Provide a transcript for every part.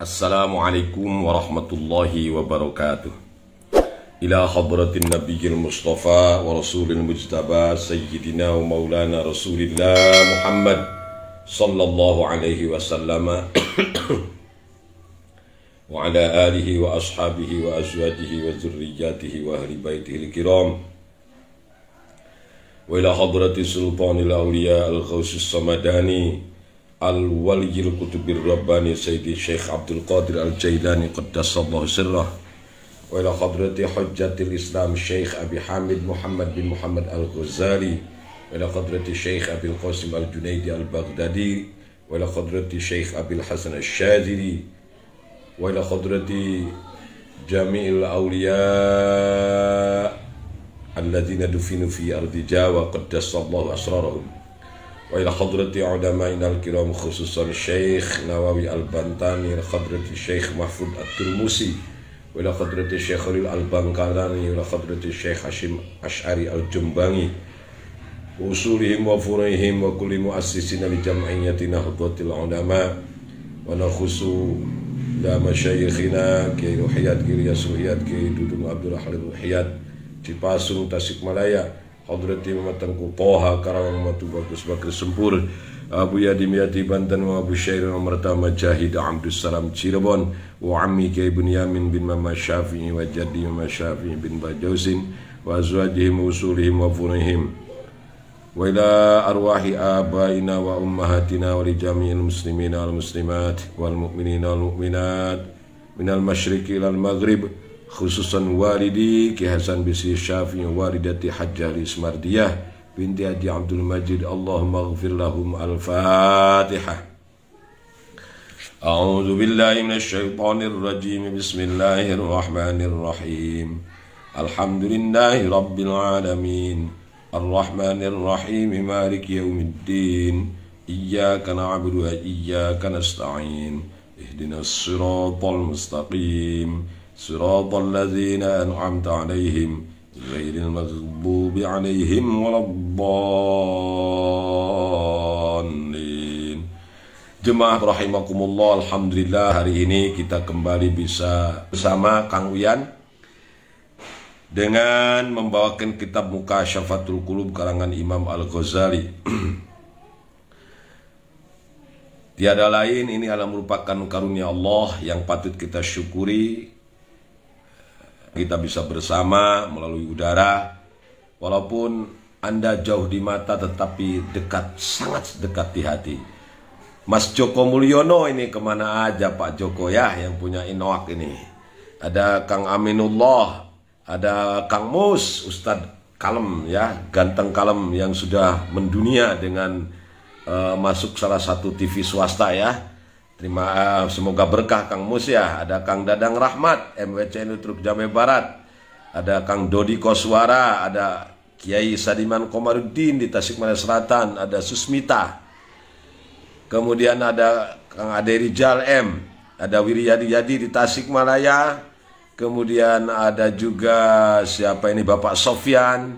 Assalamualaikum warahmatullahi wabarakatuh. Ila hadratin nabiyil mustafa wa rasulil mujtaba sayyidina wa maulana rasulillah Muhammad sallallahu alaihi wasallam wa ala alihi wa ashabihi wa azwajihi wa zurriyatihi wa ahli baitihi al-kiram wa ila hadrati sultanil awliya al-ghawsis samadani al-waliyil kutubir rabbani sayyidi Syekh Abdul Qadir al-Jailani qaddasallahu sirrah wa ila hadrati hujjatil islam Syekh Abi Hamid Muhammad bin Muhammad al-Ghazali wa ila hadrati Syekh Abil Qasim al-Junaidi al-Baghdadi wa ila hadrati Syekh Abil Hasan al-Shadili wa ila hadrati jami'il awliya alladzina dufinu fi ardi Jawa qaddasallahu asrarahum wa ila hadrati ulama'ina al-kiram khususan Syekh Nawawi al-Bantani wa hadrati Syekh Mahfud at-Turmusi wa ila hadrati Syekh Khalil al-Bangkalani wa ila hadrati Syekh Hashim Ash'ari al-Jumbangi usulihim wa furihim wa kulli muassisina li jam'iyyati Nahdlatul Ulama wa nakhusu la masyayikhina Kiai Ruhiyat Kiai Yasruhiyat Kiai Dudung Abdul Halim Ruhiyat Cipasung Tasikmalaya Hadrati Matangku Toha Karawang Matu Bagus Bakri Sempur Abu Yadim Yati Banten wa Abu Syair Amarta Majahid Abdus Salam Cirebon wa Ammi Kiai Bunyamin bin Mama Syafi'i wa Jaddi Mama Syafi'i bin Bajausin wa azwajihim wa usulihim wa funihim wa ila arwahi abaina wa ummahatina wa li jami'il muslimina wal muslimat wal mu'minina wal mu'minat minal masyriqi ilal maghrib khususan walidi Ki Hasan Bisri Syafi'i walidati Hajjari Smardiyah binti Haji Abdul Majid Allahumma ghafir lahum al-Fatihah. A'udzu billahi minasy syaithanir rajim. Bismillahirrahmanirrahim. Alhamdulillahi rabbil alamin. Arrahmanir rahim. Maliki yaumiddin. Iyyaka na'budu wa iyyaka nasta'in. Ihdinas siratal mustaqim. صراط الذين أنعمت عليهم غير المغضوب عليهم ولا الضالين. Jemaah rahimakumullah, alhamdulillah hari ini kita kembali bisa bersama Kang Uyan dengan membawakan kitab Mukasyafatul Qulub karangan Imam Al-Ghazali. Tiada lain, ini adalah merupakan karunia Allah yang patut kita syukuri. Kita bisa bersama melalui udara, walaupun Anda jauh di mata tetapi dekat, sangat dekat di hati. Mas Joko Mulyono ini kemana aja Pak Joko ya, yang punya Inoak ini. Ada Kang Aminullah, ada Kang Mus, Ustadz Kalem ya, ganteng Kalem yang sudah mendunia dengan masuk salah satu TV swasta ya. Semoga berkah Kang Mus ya. Ada Kang Dadang Rahmat MWC Nutruk Jambe Barat, ada Kang Dodi Koswara, ada Kiai Sadiman Komarudin di Tasikmalaya Selatan, ada Susmita, kemudian ada Kang Ade Rijal M, ada Wiryadi Yadi di Tasikmalaya, kemudian ada juga siapa ini Bapak Sofyan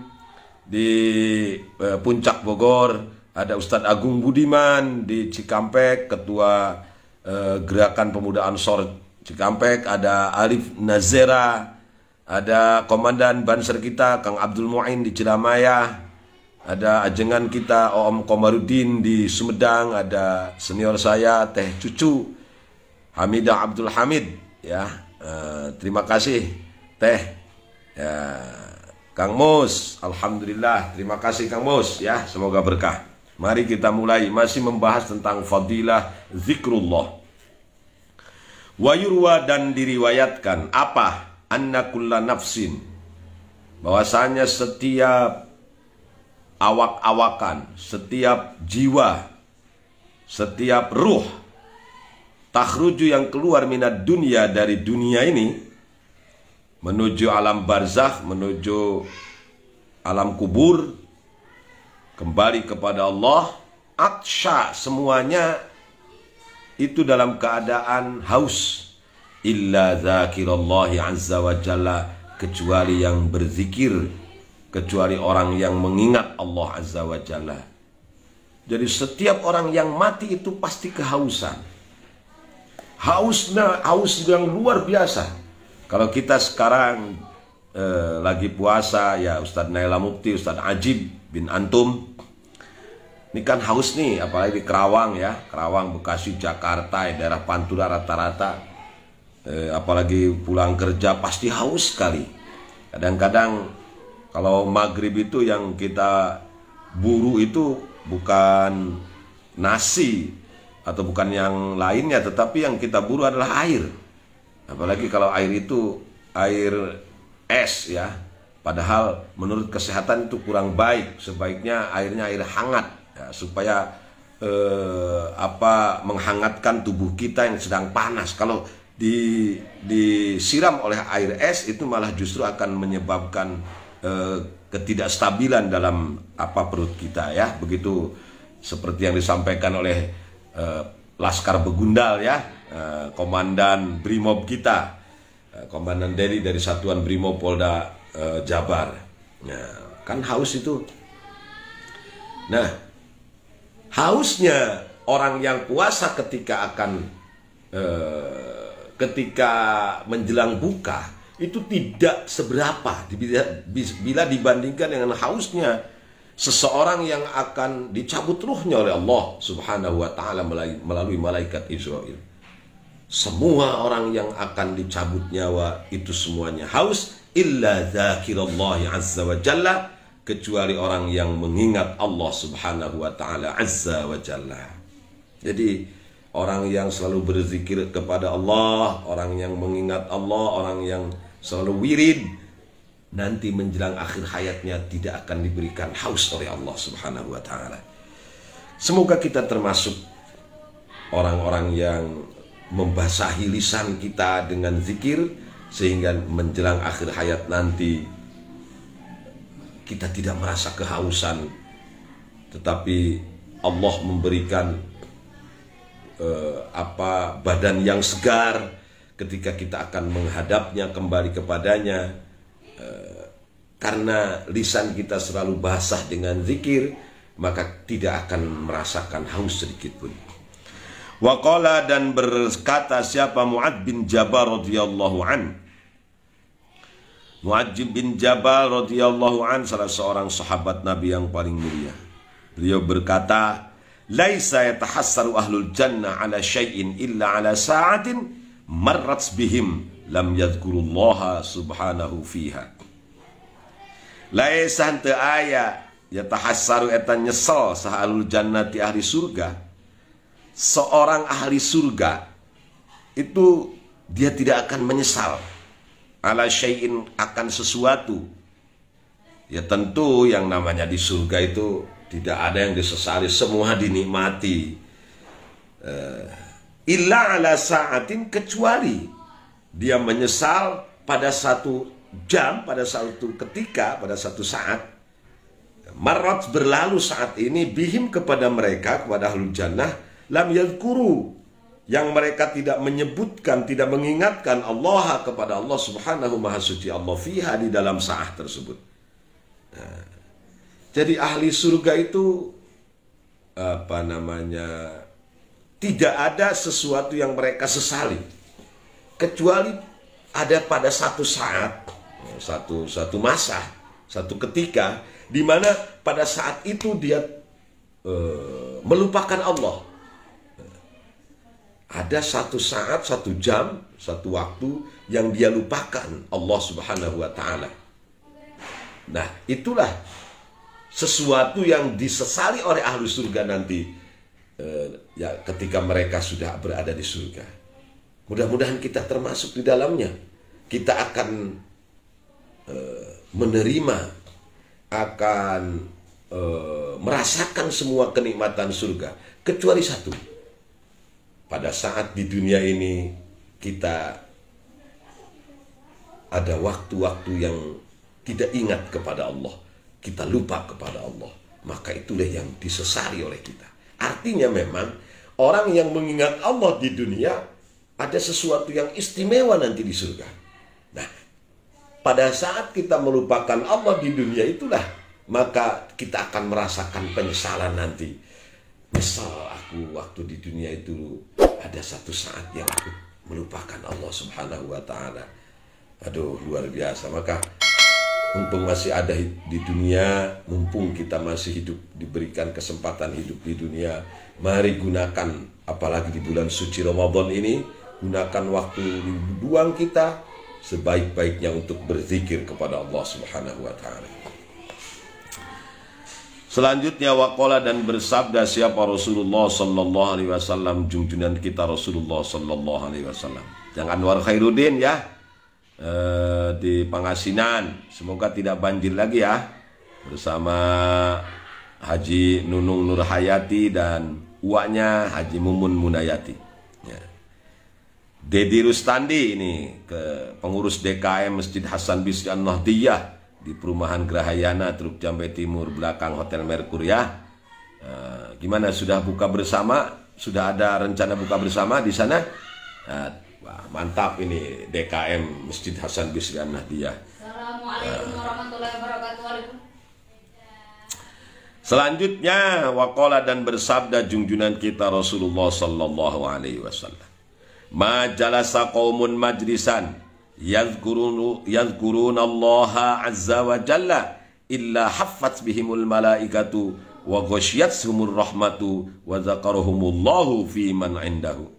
di Puncak Bogor, ada Ustadz Agung Budiman di Cikampek, Ketua Gerakan Pemuda Ansor Cikampek, ada Alif Nazera, ada Komandan Banser kita Kang Abdul Mu'in di Cilamaya, ada ajengan kita Om Komarudin di Sumedang, ada senior saya Teh Cucu Hamidah Abdul Hamid ya. Terima kasih Teh ya. Kang Mus, alhamdulillah, terima kasih Kang Mus ya, semoga berkah. Mari kita mulai, masih membahas tentang fadilah zikrullah. Wa yurwa, dan diriwayatkan apa? Anna kulla nafsin, bahwasanya setiap awak-awakan, setiap jiwa, setiap ruh, takhruju yang keluar minad dunia, dari dunia ini, menuju alam barzakh, menuju alam kubur, kembali kepada Allah, aksha, semuanya itu dalam keadaan haus, illa dzakirallahi azza wa jalla, kecuali yang berzikir, kecuali orang yang mengingat Allah azza wa jalla. Jadi setiap orang yang mati itu pasti kehausan. haus yang luar biasa. Kalau kita sekarang lagi puasa ya, Ustadz Naila Mufti, Ustadz Ajib bin Antum, ini kan haus nih, apalagi di Kerawang ya, Kerawang, Bekasi, Jakarta, daerah Pantura rata-rata, apalagi pulang kerja pasti haus sekali. Kadang-kadang kalau maghrib itu yang kita buru itu bukan nasi atau bukan yang lainnya, tetapi yang kita buru adalah air. Apalagi kalau air itu air es ya, padahal menurut kesehatan itu kurang baik. Sebaiknya airnya air hangat ya, supaya menghangatkan tubuh kita yang sedang panas. Kalau disiram oleh air es itu malah justru akan menyebabkan ketidakstabilan dalam perut kita ya. Begitu seperti yang disampaikan oleh Laskar Begundal ya, komandan Brimob kita, Komandan dari Satuan Brimob Polda Jabar. Nah, kan haus itu. Nah, hausnya orang yang puasa ketika menjelang buka itu tidak seberapa bila dibandingkan dengan hausnya seseorang yang akan dicabut ruhnya oleh Allah Subhanahu wa ta'ala melalui malaikat Israel. Semua orang yang akan dicabut nyawa itu semuanya haus, illa dzakirallahi azza wa jalla, kecuali orang yang mengingat Allah Subhanahu wa ta'ala azza wa jalla. Jadi orang yang selalu berzikir kepada Allah, orang yang mengingat Allah, orang yang selalu wirid, nanti menjelang akhir hayatnya tidak akan diberikan haus oleh Allah Subhanahu wa ta'ala. Semoga kita termasuk orang-orang yang membasahi lisan kita dengan zikir, sehingga menjelang akhir hayat nanti kita tidak merasa kehausan, tetapi Allah memberikan badan yang segar ketika kita akan menghadapnya kembali kepadanya, karena lisan kita selalu basah dengan zikir, maka tidak akan merasakan haus sedikit pun. Waqala, dan berkata siapa Mu'adz bin Jabal radhiyallahu an. Mu'adz bin Jabal radhiyallahu an salah seorang sahabat Nabi yang paling mulia. Beliau berkata, laisa yatahassaru ahlul jannah ala syai'in illa ala sa'atin marrat bihim lam yadhkurullaha subhanahu fiha. Laisa hante aya yatahassaru eta nyesel sah ahlul jannati ahli surga. Seorang ahli surga itu dia tidak akan menyesal ala syai'in, akan sesuatu. Ya tentu yang namanya di surga itu tidak ada yang disesali, semua dinikmati. Illa ala sa'atin, kecuali dia menyesal pada satu jam, pada satu ketika, pada satu saat. Marrat, berlalu saat ini, bihim, kepada mereka, kepada ahlul jannah, lam yadhkuru, yang mereka tidak menyebutkan, tidak mengingatkan Allah, kepada Allah Subhanahu Maha Suci Allah, fiha, di dalam saat tersebut. Nah, jadi ahli surga itu tidak ada sesuatu yang mereka sesali, kecuali ada pada satu saat, satu masa, satu ketika, di mana pada saat itu dia melupakan Allah. Ada satu saat, satu jam, satu waktu yang dia lupakan Allah Subhanahu wa ta'ala. Nah, itulah sesuatu yang disesali oleh ahli surga nanti, ya ketika mereka sudah berada di surga. Mudah-mudahan kita termasuk di dalamnya. Kita akan menerima, akan merasakan semua kenikmatan surga, kecuali satu. Pada saat di dunia ini kita ada waktu-waktu yang tidak ingat kepada Allah, kita lupa kepada Allah, maka itulah yang disesali oleh kita. Artinya memang orang yang mengingat Allah di dunia ada sesuatu yang istimewa nanti di surga. Nah, pada saat kita melupakan Allah di dunia itulah, maka kita akan merasakan penyesalan nanti. Nyesal aku waktu di dunia itu ada satu saat yang aku melupakan Allah Subhanahu wa Ta'ala. Aduh, luar biasa. Maka mumpung masih ada di dunia, mumpung kita masih hidup, diberikan kesempatan hidup di dunia, mari gunakan, apalagi di bulan suci Ramadan ini, gunakan waktu luang kita sebaik-baiknya untuk berzikir kepada Allah Subhanahu wa Ta'ala. Selanjutnya, waqala, dan bersabda siapa Rasulullah sallallahu alaihi wasallam, junjungan kita Rasulullah sallallahu alaihi wasallam. Yang Anwar Khairuddin ya, di Pangasinan, semoga tidak banjir lagi ya, bersama Haji Nunung Nurhayati dan uaknya Haji Mumun Munayati ya. Dedi Rustandi ini pengurus DKM Masjid Hasan Bisri An-Nahdiyah di perumahan Grahayana, Truk Jambe Timur, belakang Hotel Merkur ya. Gimana, sudah buka bersama? Sudah ada rencana buka bersama di sana? Wah, mantap ini DKM Masjid Hasan Bisri An-Nahdiyah. Assalamualaikum warahmatullahi wabarakatuh. Selanjutnya, waqala, dan bersabda junjungan kita Rasulullah sallallahu alaihi wasallam, ma jalasa qaumun majlisan yadhkuruna Allah azza wa jalla illa haffat bihimul malaikatu wa ghasyiyatuhumur rahmatu wa zakarahumullahu fi man indahu.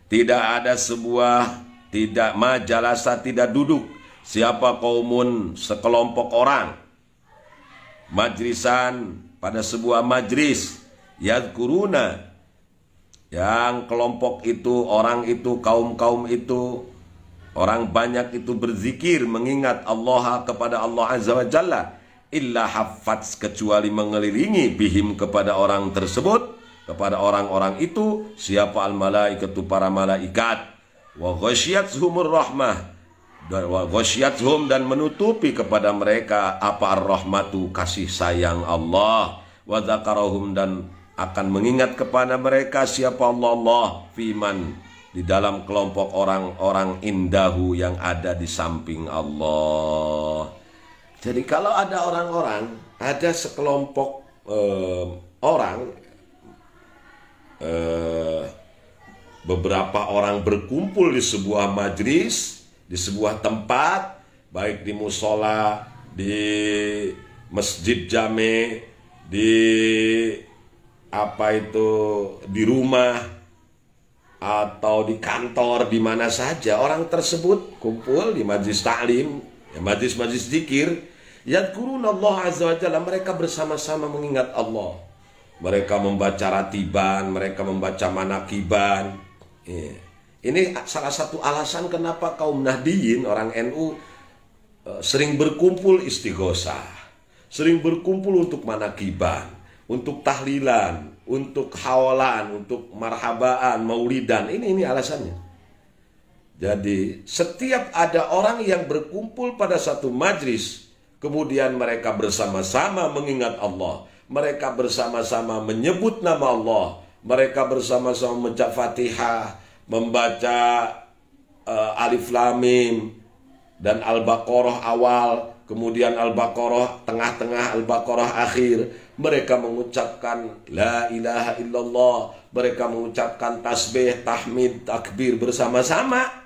Tidak ada sebuah, tidak majalasa, tidak duduk siapa kaumun, sekelompok orang, majlisan, pada sebuah majlis, yadhkuruna, yang kelompok itu, orang itu, kaum-kaum itu, orang banyak itu berzikir, mengingat Allah, kepada Allah Azza wa Jalla, illa haffat, kecuali mengelilingi, bihim, kepada orang tersebut, kepada orang-orang itu, siapa al-malaikatu, para malaikat, wa ghasyiyatuhumur rahmah, wa ghasyiyatuhum, dan menutupi kepada mereka apa ar-rahmatu, kasih sayang Allah, wa dzakarahum, dan akan mengingat kepada mereka siapa Allah, fiman, di dalam kelompok orang-orang indahu, yang ada di samping Allah. Jadi kalau ada orang-orang, ada sekelompok orang, beberapa orang berkumpul di sebuah majlis, di sebuah tempat, baik di musola, di masjid jame, di di rumah, atau di kantor, di mana saja orang tersebut kumpul di majlis taklim, ya, majlis-majlis zikir, yadhkuruna Allah azza wa jalla, mereka bersama-sama mengingat Allah. Mereka membaca ratiban, mereka membaca manakiban. Ini salah satu alasan kenapa kaum Nahdiyin, orang NU, sering berkumpul istighosah, sering berkumpul untuk manakiban, untuk tahlilan, untuk hawalan, untuk marhabaan, maulidan. Ini alasannya. Jadi setiap ada orang yang berkumpul pada satu majlis, kemudian mereka bersama-sama mengingat Allah, mereka bersama-sama menyebut nama Allah, mereka bersama-sama membaca Fatihah, membaca Alif Lam Mim dan Al-Baqarah awal, kemudian Al-Baqarah tengah-tengah, Al-Baqarah akhir. Mereka mengucapkan la ilaha illallah, mereka mengucapkan tasbih, tahmid, takbir bersama-sama.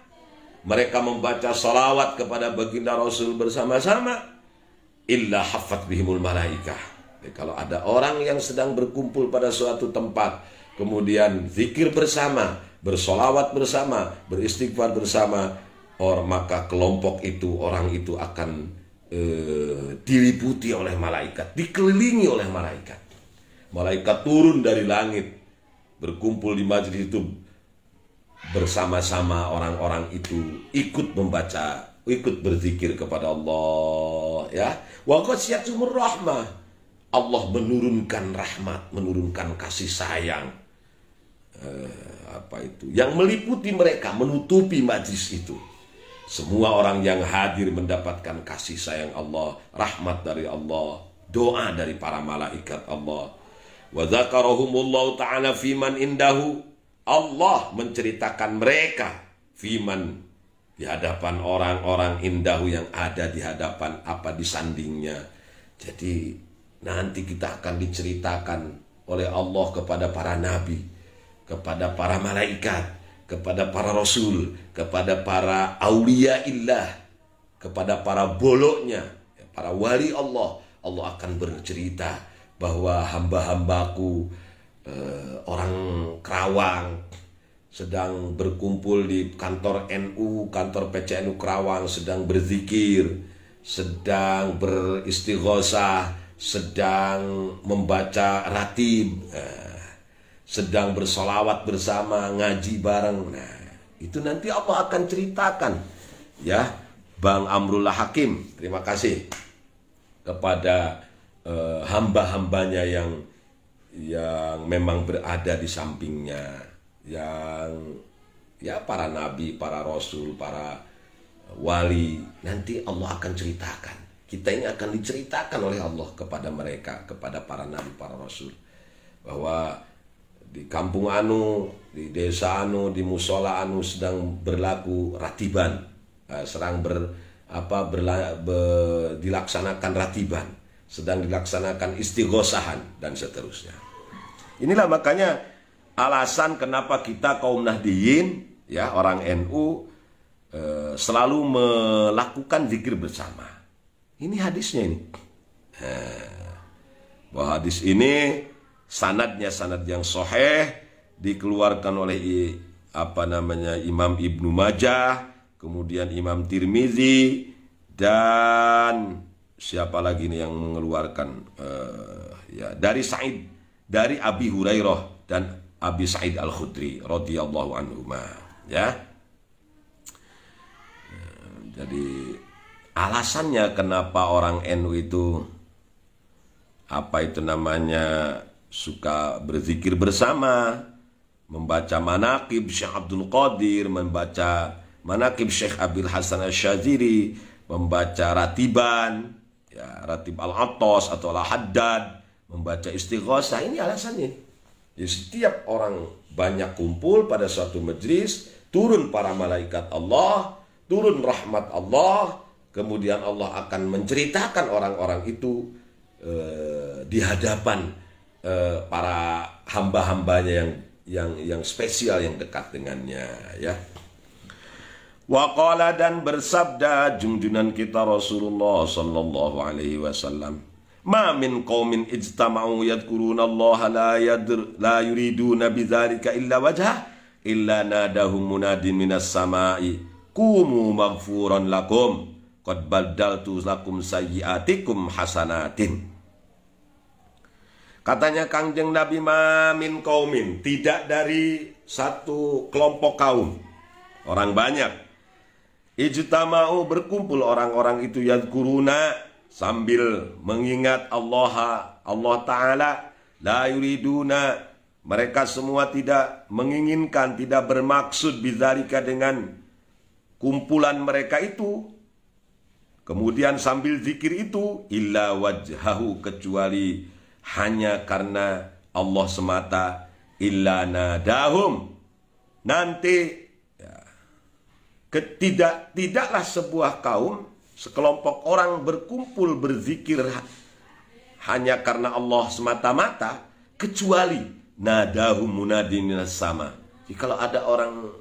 Mereka membaca salawat kepada baginda Rasul bersama-sama. Illa haffat bihimul malaikah. Kalau ada orang yang sedang berkumpul pada suatu tempat, kemudian zikir bersama, bersolawat bersama, beristighfar bersama, maka kelompok itu, orang itu akan diliputi oleh malaikat, dikelilingi oleh malaikat. Malaikat turun dari langit, berkumpul di majlis itu, bersama-sama orang-orang itu ikut membaca, ikut berzikir kepada Allah, ya. Wa ghasyiyatuhumur rahmah, Allah menurunkan rahmat, menurunkan kasih sayang, yang meliputi mereka, menutupi majlis itu. Semua orang yang hadir mendapatkan kasih sayang Allah, rahmat dari Allah, doa dari para malaikat Allah. Wa dzakarahumullahu ta'ala fiman indahu, Allah menceritakan mereka fiman, di hadapan orang-orang indahu, yang ada di hadapan, di sandingnya. Jadi nanti kita akan diceritakan oleh Allah kepada para nabi, kepada para malaikat, kepada para rasul, kepada para aulia illah, kepada para boloknya, para wali Allah. Allah akan bercerita bahwa hamba-hambaku orang Kerawang sedang berkumpul di kantor NU, kantor PCNU Kerawang, sedang berzikir, sedang beristighosah, sedang membaca ratib, sedang bersolawat bersama, ngaji bareng. Nah, itu nanti Allah akan ceritakan, ya, Bang Amrullah Hakim. Terima kasih kepada hamba-hambanya yang memang berada di sampingnya, yang ya para nabi, para rasul, para wali. Nanti Allah akan ceritakan. Kita ini akan diceritakan oleh Allah kepada mereka, kepada para nabi, para rasul, bahwa di kampung anu, di desa anu, di musola anu sedang berlaku ratiban, dilaksanakan ratiban, sedang dilaksanakan istighosahan dan seterusnya. Inilah makanya alasan kenapa kita kaum Nahdiyin, ya, orang NU selalu melakukan zikir bersama. Ini hadisnya ini. Bahwa hadis ini sanadnya sanad yang sahih, dikeluarkan oleh Imam Ibnu Majah, kemudian Imam Tirmizi, dan siapa lagi nih yang mengeluarkan dari Abi Hurairah dan Abi Sa'id Al-Khudri radhiyallahu anhuma, ya. Jadi alasannya kenapa orang NU itu suka berzikir bersama, membaca manaqib Syekh Abdul Qadir, membaca manaqib Syekh Abil Hasan Asy-Syadzili, membaca ratiban, ya, ratib Al-Attas atau Al-Haddad, membaca istighosah. Ini alasannya. Jadi setiap orang banyak kumpul pada suatu majlis, turun para malaikat Allah, turun rahmat Allah, kemudian Allah akan menceritakan orang-orang itu di hadapan para hamba-hambanya yang spesial, yang dekat dengannya, ya. Waqala, dan bersabda junjunan kita Rasulullah sallallahu alaihi wasallam, ma min qaumin ijtama'u yadhkuruna Allah la yuriduna bidzalika illa wajha illa nadahum munadin minas sama'i qumu maghfuran lakum qad baddaltu lakum sayyi'atikum hasanatin. Katanya Kangjeng Nabi, ma min qaumin, tidak dari satu kelompok kaum, orang banyak, ijtama'u, berkumpul orang-orang itu, yadhkuruna, sambil mengingat Allah Ta'ala, la yuriduna, mereka semua tidak menginginkan, tidak bermaksud bidzalika, dengan kumpulan mereka itu, kemudian sambil zikir itu, illa wajhahu, kecuali hanya karena Allah semata, illa nadahum, nanti ya, tidaklah sebuah kaum, sekelompok orang berkumpul berzikir hanya karena Allah semata-mata, kecuali nadahum munadin minas sama. Jadi kalau ada orang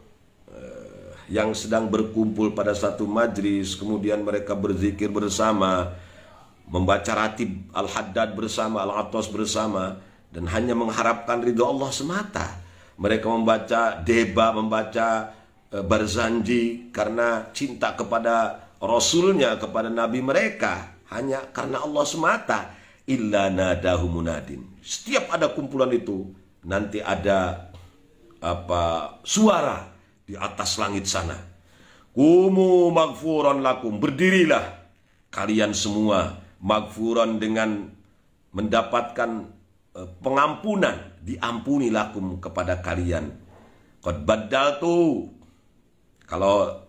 yang sedang berkumpul pada satu majlis, kemudian mereka berzikir bersama, membaca ratib Al-Haddad bersama, Al-Attas bersama, dan hanya mengharapkan ridho Allah semata, mereka membaca Deba, membaca Barzanji karena cinta kepada Rasulnya, kepada Nabi mereka, hanya karena Allah semata, illa nadahu munadin. Setiap ada kumpulan itu, nanti ada suara di atas langit sana, kumu maghfuran lakum, berdirilah kalian semua, maghfuran, dengan mendapatkan pengampunan, diampuni lakum, kepada kalian. Qad baddaltu, kalau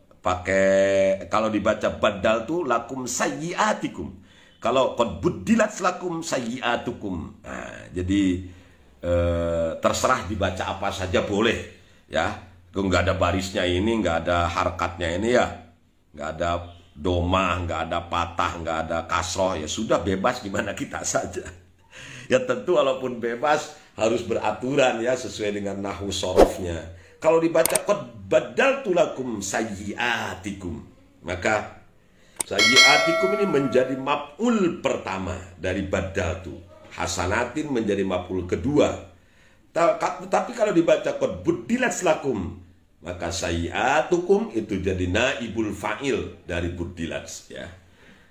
dibaca baddaltu lakum sayyiatikum, kalau qad buddilat lakum sayyiatukum. Nah, jadi terserah dibaca apa saja boleh, ya. Nggak ada barisnya ini, nggak ada harkatnya ini, ya, nggak ada domah, nggak ada patah, nggak ada kasroh, ya sudah, bebas gimana kita saja. Ya tentu walaupun bebas harus beraturan ya, sesuai dengan nahwu sorofnya. Kalau dibaca qad badaltu lakum sayyiatikum, maka sayyiatikum ini menjadi maf'ul pertama dari badaltu. Hasanatin menjadi maf'ul kedua. Tapi kalau dibaca qad buddilat lakum, maka sayyiatukum itu jadi naibul fa'il dari buddilat ya.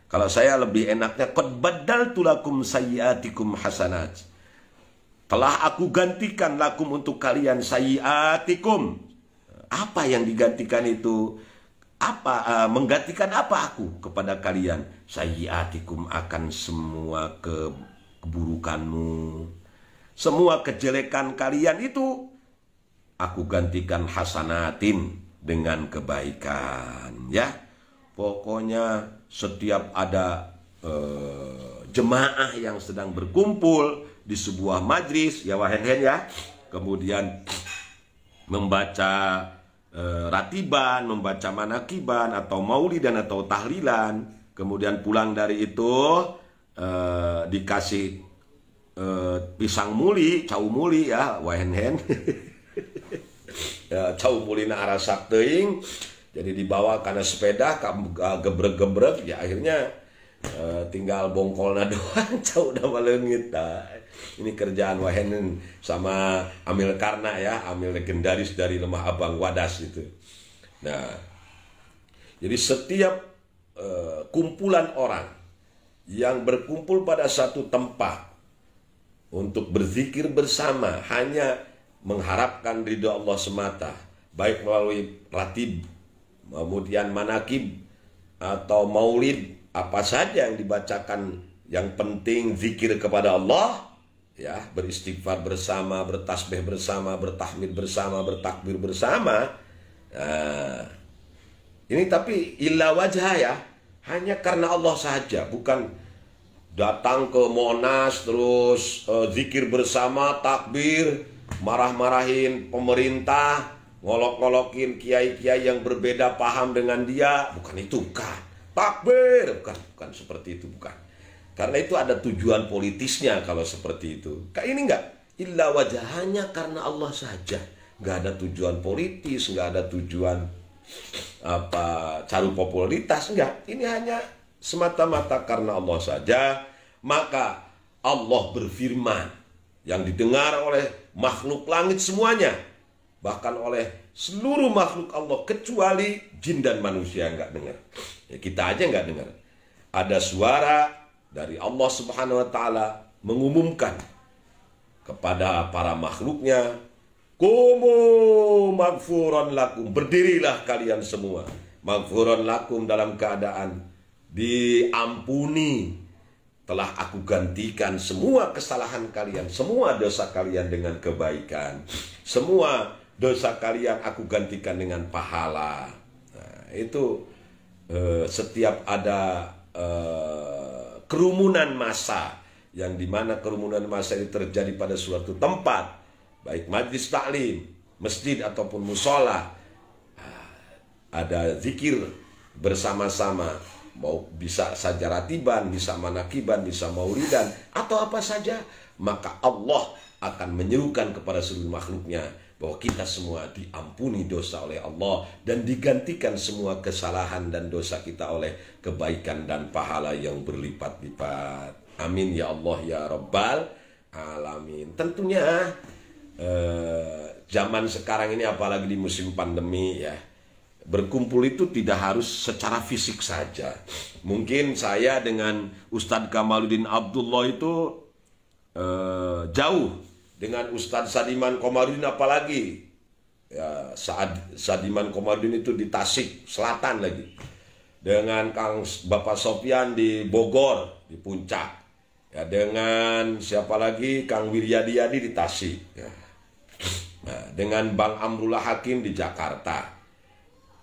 Kalau saya lebih enaknya qad badaltu lakum sayyiatikum hasanat. Telah aku gantikan lakum untuk kalian sayyiatikum. Apa yang digantikan itu? Menggantikan apa aku kepada kalian? Sayyiatikum, akan semua keburukanmu, semua kejelekan kalian itu aku gantikan hasanatin dengan kebaikan ya. Pokoknya setiap ada jemaah yang sedang berkumpul di sebuah majlis ya wahen ya, kemudian membaca ratiban, membaca manakiban atau maulidan atau tahlilan, kemudian pulang dari itu dikasih pisang muli, cau muli ya wahen ya, cau muli na arasak teuing, jadi dibawa karena sepeda gebrek-gebrek ya, akhirnya tinggal bongkolna doang cau udah malengit. Ini kerjaan Wahenen sama Amil Karna ya, Amil legendaris dari Lemah Abang Wadas itu. Nah, jadi setiap kumpulan orang yang berkumpul pada satu tempat untuk berzikir bersama, hanya mengharapkan ridho Allah semata, baik melalui ratib, kemudian manakib atau maulid, apa saja yang dibacakan, yang penting zikir kepada Allah ya, beristighfar bersama, bertasbih bersama, bertahmid bersama, bertakbir bersama. Nah, ini tapi illa wajah ya, hanya karena Allah saja, bukan datang ke Monas terus zikir bersama, takbir, marah-marahin pemerintah, ngolok-ngolokin kiai-kiai yang berbeda paham dengan dia, bukan itu, bukan. Takbir, bukan seperti itu, bukan. Karena itu ada tujuan politisnya kalau seperti itu. Kayak ini enggak, illa wajahnya karena Allah saja. Enggak ada tujuan politis, enggak ada tujuan cari popularitas, enggak. Ini hanya semata-mata karena Allah saja. Maka Allah berfirman yang didengar oleh makhluk langit semuanya, bahkan oleh seluruh makhluk Allah kecuali jin dan manusia enggak dengar. Ya, kita aja enggak dengar. Ada suara dari Allah Subhanahu wa taala mengumumkan kepada para makhluknya, "Qumu maghfuran lakum." Berdirilah kalian semua. Maghfuran lakum dalam keadaan diampuni. Telah aku gantikan semua kesalahan kalian, semua dosa kalian dengan kebaikan. Semua dosa kalian aku gantikan dengan pahala. Nah, itu setiap ada kerumunan massa, yang dimana kerumunan massa ini terjadi pada suatu tempat, baik majlis taklim, masjid ataupun musola, ada zikir bersama-sama, mau bisa saja ratiban, bisa manakiban, bisa maulidan, atau apa saja, maka Allah akan menyerukan kepada seluruh makhluknya bahwa kita semua diampuni dosa oleh Allah dan digantikan semua kesalahan dan dosa kita oleh kebaikan dan pahala yang berlipat-lipat. Amin ya Allah ya Rabbal Alamin. Tentunya zaman sekarang ini, apalagi di musim pandemi ya, berkumpul itu tidak harus secara fisik saja. Mungkin saya dengan Ustadz Kamaluddin Abdullah itu jauh. Dengan Ustadz Sadiman Komarudin apalagi ya, Sadiman Komarudin itu di Tasik Selatan lagi, dengan Kang Bapak Sofyan di Bogor di Puncak ya, dengan siapa lagi, Kang Wiryadiyadi di Tasik ya. Nah, dengan Bang Amrullah Hakim di Jakarta,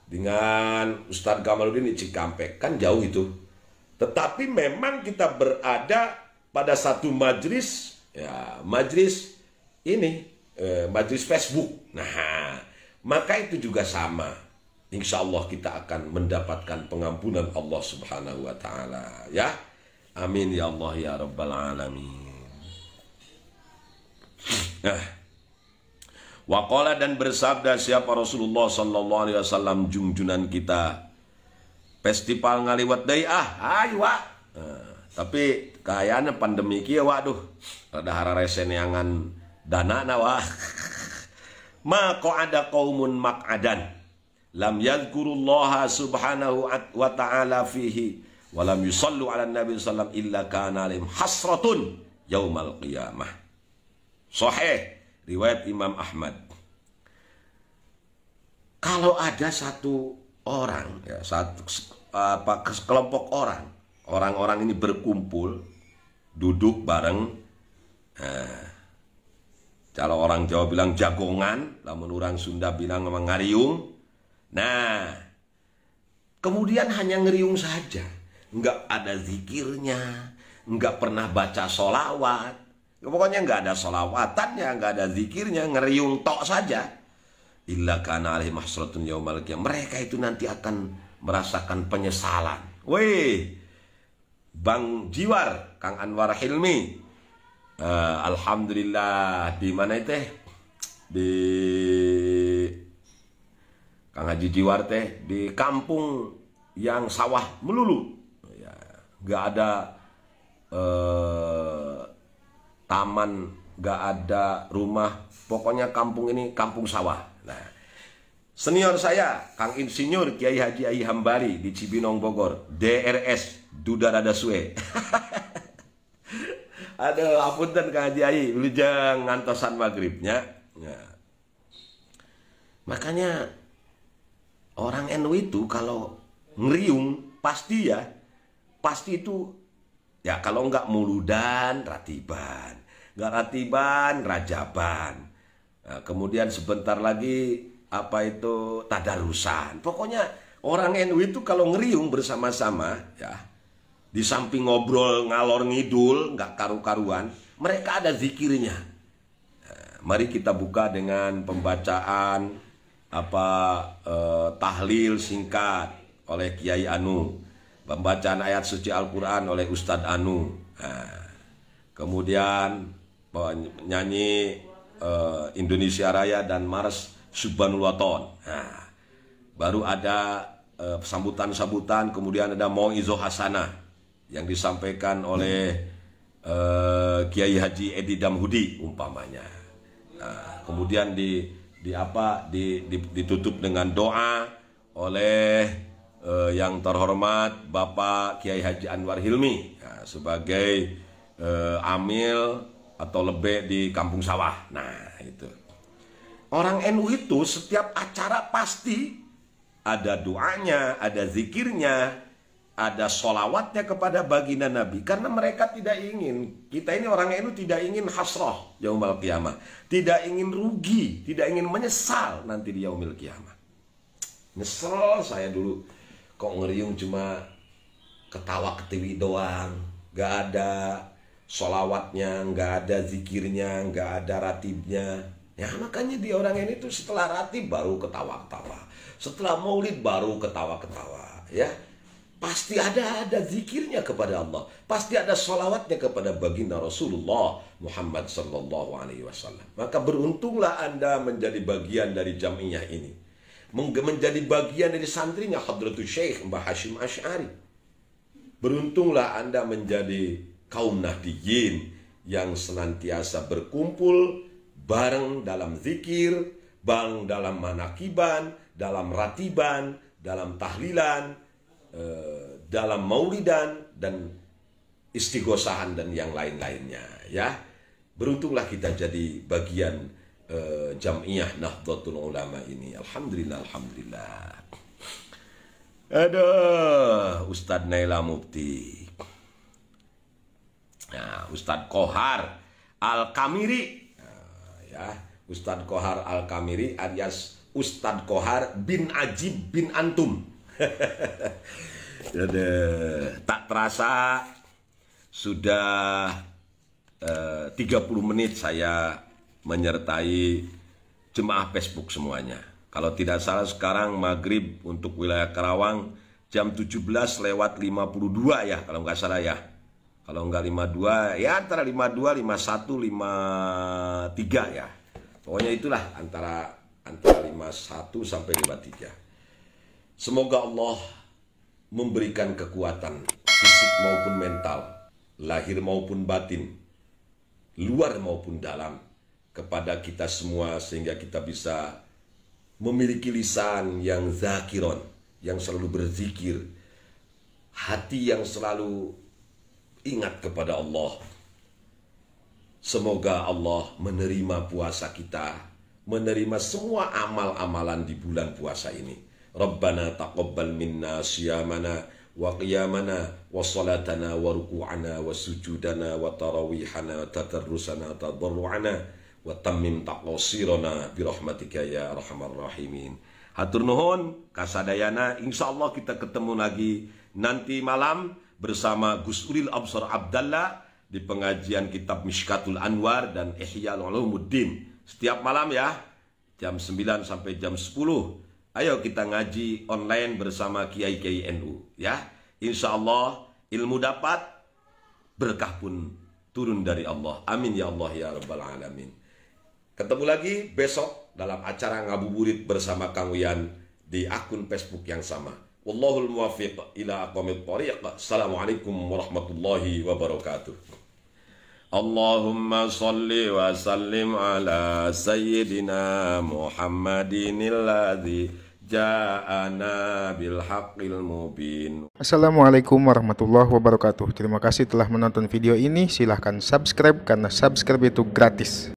dengan Ustadz Kamaluddin di Cikampek, kan jauh itu. Tetapi memang kita berada pada satu majlis ya, majlis ini majlis Facebook. Nah, maka itu juga sama. Insya Allah kita akan mendapatkan pengampunan Allah Subhanahu wa taala ya. Amin ya Allah ya Rabbal Alamin. Waqala dan bersabda siapa Rasulullah sallallahu alaihi wasallam junjunan kita. Festival ngaliwat deui ayo Wak. Tapi kayaknya pandemi kieu waduh rada hararese neangan danana Wak. Ma qa'ada qaumun maq'adan lam yadhkurullaha subhanahu wa ta'ala fihi wa lam yusallu ala nabi sallam illa kana alim hasratun yaumal qiyamah. Sahih riwayat Imam Ahmad. Kalau ada satu orang ya, kelompok orang-orang ini berkumpul duduk bareng, kalau orang Jawa bilang jagongan, namun orang Sunda bilang ngariung. Nah, kemudian hanya ngeriung saja, nggak ada zikirnya, nggak pernah baca solawat, pokoknya nggak ada solawatannya, nggak ada zikirnya, ngeriung tok saja. Illa kana alaihim hasratun yaumal qiyamah. Mereka itu nanti akan merasakan penyesalan. Weh, Bang Jiwar, Kang Anwar Hilmi, alhamdulillah di mana itu? Di Kang Haji Jiwar teh di kampung yang sawah melulu, ya, nggak ada taman, nggak ada rumah, pokoknya kampung ini kampung sawah. Nah, senior saya Kang Insinyur Kiai Haji Ai Hambali di Cibinong Bogor, DRS Duda Rada Suwe. Aduh, apunten Kang Haji Ai, wilujeng ngantosan maghribnya. Ya. Makanya orang NU itu kalau ngeriung pasti itu ya, kalau nggak muludan ratiban, nggak ratiban rajaban. Nah, kemudian sebentar lagi apa itu tadarusan. Pokoknya orang NU itu kalau ngeriung bersama-sama ya, di samping ngobrol ngalor ngidul nggak karu-karuan, mereka ada zikirnya. Nah, mari kita buka dengan pembacaan tahlil singkat oleh Kiai Anu, pembacaan ayat suci Al-Quran oleh Ustadz Anu. Nah, kemudian nyanyi Indonesia Raya dan Mars Subhanul Waton. Nah, baru ada sambutan-sambutan, kemudian ada Mau'izoh Hasanah yang disampaikan oleh Kiai Haji Edi Damhudi umpamanya. Nah, kemudian ditutup dengan doa oleh yang terhormat Bapak Kiai Haji Anwar Hilmi ya, sebagai amil atau lebih di kampung sawah. Nah, itu orang NU itu setiap acara pasti ada doanya, ada zikirnya, ada solawatnya kepada baginda Nabi. Karena mereka tidak ingin, kita ini orang NU tidak ingin hasrah yaumil qiyamah, tidak ingin rugi, tidak ingin menyesal nanti di yaumil qiyamah. Nyesel saya dulu kok ngeriung cuma ketawa ketiwi doang, gak ada solawatnya, nggak ada zikirnya, nggak ada ratibnya. Ya makanya di orang ini tuh setelah ratib baru ketawa-ketawa, setelah maulid baru ketawa-ketawa. Ya pasti ada zikirnya kepada Allah, pasti ada solawatnya kepada baginda Rasulullah Muhammad Sallallahu Alaihi Wasallam. Maka beruntunglah Anda menjadi bagian dari jamiah ini, menjadi bagian dari santrinya Hadratus Syekh Mbah Hashim Asy'ari. Beruntunglah Anda menjadi kaum nahdiyin yang senantiasa berkumpul bareng dalam zikir, bareng dalam manakiban, dalam ratiban, dalam tahlilan, dalam maulidan dan istighosahan dan yang lain-lainnya. Ya, beruntunglah kita jadi bagian Jam'iyah Nahdlatul Ulama ini. Alhamdulillah, alhamdulillah. Aduh, Ustadz Naila Mufti. Nah, Ustadz Kohar Al-Kamiri, nah, ya, Ustadz Kohar Al-Kamiri alias Ustadz Kohar bin Ajib bin Antum. Tak terasa sudah 30 menit saya menyertai jemaah Facebook semuanya. Kalau tidak salah sekarang maghrib untuk wilayah Karawang jam 17:52 ya, kalau nggak salah ya. Kalau enggak 52 ya antara 52, 51, 53 ya. Pokoknya itulah antara 51 sampai 53. Semoga Allah memberikan kekuatan fisik maupun mental, lahir maupun batin, luar maupun dalam kepada kita semua sehingga kita bisa memiliki lisan yang zakiron, yang selalu berzikir, hati yang selalu ingat kepada Allah. Semoga Allah menerima puasa kita, menerima semua amal-amalan di bulan puasa ini. Rabbana taqabbal minna siyamana wa qiyamana wa salatana wa ruku'ana wa sujudana wa tarawihana wa tadarrusana wa tadarru'ana wa tammim taqasirana birahmatika ya arhamar rahimin. Hatur nuhun kasadayana, insyaallah kita ketemu lagi nanti malam bersama Gus Ulil Absar Abdallah di pengajian kitab Mishkatul Anwar dan Ihya Ulumuddin. Setiap malam ya, jam 9 sampai jam 10. Ayo kita ngaji online bersama Kiai-Kiai NU ya. Insya Allah ilmu dapat, berkah pun turun dari Allah. Amin ya Allah ya Rabbal Alamin. Ketemu lagi besok dalam acara ngabuburit bersama Kang Wian di akun Facebook yang sama. Wallahul muwaffiq ila aqwamit thariq. Assalamualaikum warahmatullahi wabarakatuh. Allahumma salli wa sallim ala sayyidina Muhammadin alladzi ja'ana bil haqqil mubin. Assalamualaikum warahmatullahi wabarakatuh. Terima kasih telah menonton video ini. Silahkan subscribe karena subscribe itu gratis.